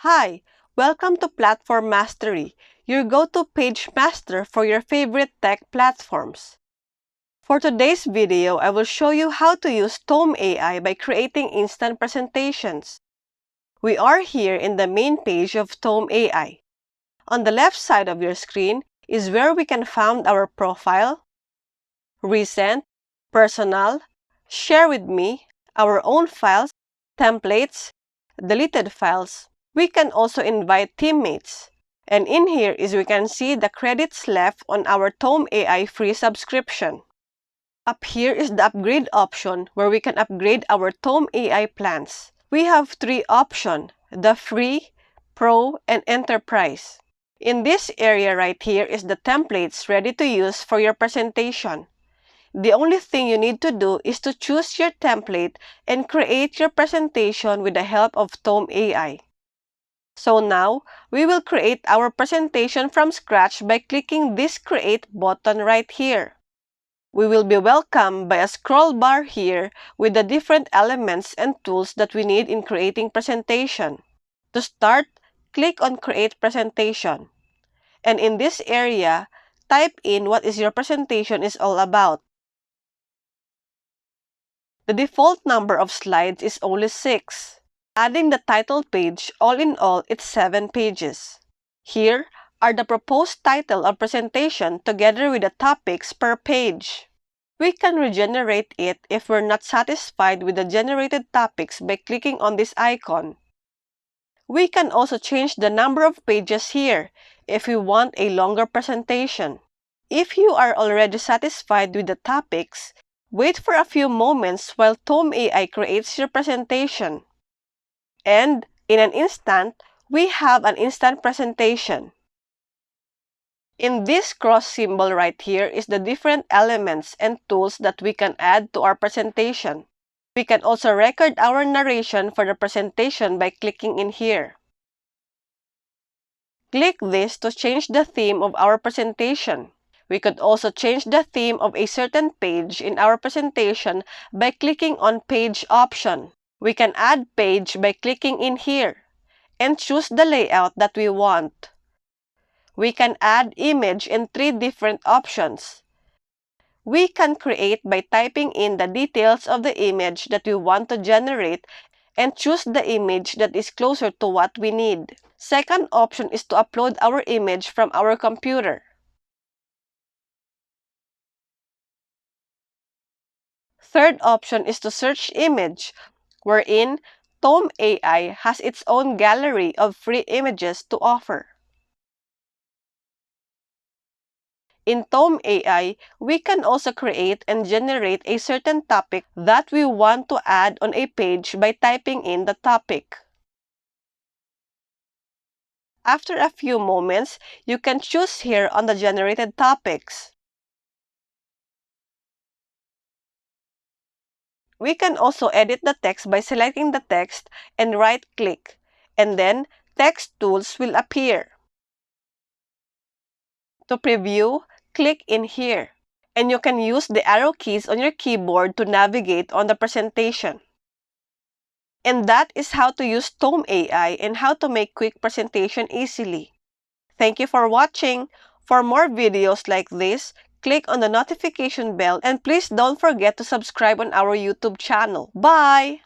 Hi, welcome to Platform Mastery, your go-to page master for your favorite tech platforms. For today's video, I will show you how to use Tome AI by creating instant presentations. We are here in the main page of Tome AI. On the left side of your screen is where we can find our profile, recent, personal, share with me, our own files, templates, deleted files. We can also invite teammates. And in here is we can see the credits left on our Tome AI free subscription. Up here is the upgrade option where we can upgrade our Tome AI plans. We have three options, the free, pro, and enterprise. In this area right here is the templates ready to use for your presentation. The only thing you need to do is to choose your template and create your presentation with the help of Tome AI. So now, we will create our presentation from scratch by clicking this Create button right here. We will be welcomed by a scroll bar here with the different elements and tools that we need in creating presentation. To start, click on Create Presentation. And in this area, type in what is your presentation is all about. The default number of slides is only 6. Adding the title page, all in all, it's 7 pages. Here are the proposed title of presentation together with the topics per page. We can regenerate it if we're not satisfied with the generated topics by clicking on this icon. We can also change the number of pages here if we want a longer presentation. If you are already satisfied with the topics, wait for a few moments while Tome AI creates your presentation. And in an instant, we have an instant presentation. In this cross symbol right here is the different elements and tools that we can add to our presentation. We can also record our narration for the presentation by clicking in here. Click this to change the theme of our presentation. We could also change the theme of a certain page in our presentation by clicking on Page option. We can add page by clicking in here and choose the layout that we want. We can add image in 3 different options. We can create by typing in the details of the image that we want to generate and choose the image that is closer to what we need. Second option is to upload our image from our computer. Third option is to search image, wherein Tome AI has its own gallery of free images to offer. In Tome AI, we can also create and generate a certain topic that we want to add on a page by typing in the topic. After a few moments, you can choose here on the generated topics. We can also edit the text by selecting the text and right-click, and then Text Tools will appear. To preview, click in here, and you can use the arrow keys on your keyboard to navigate on the presentation. And that is how to use Tome AI and how to make quick presentation easily. Thank you for watching. For more videos like this, click on the notification bell and please don't forget to subscribe on our YouTube channel. Bye!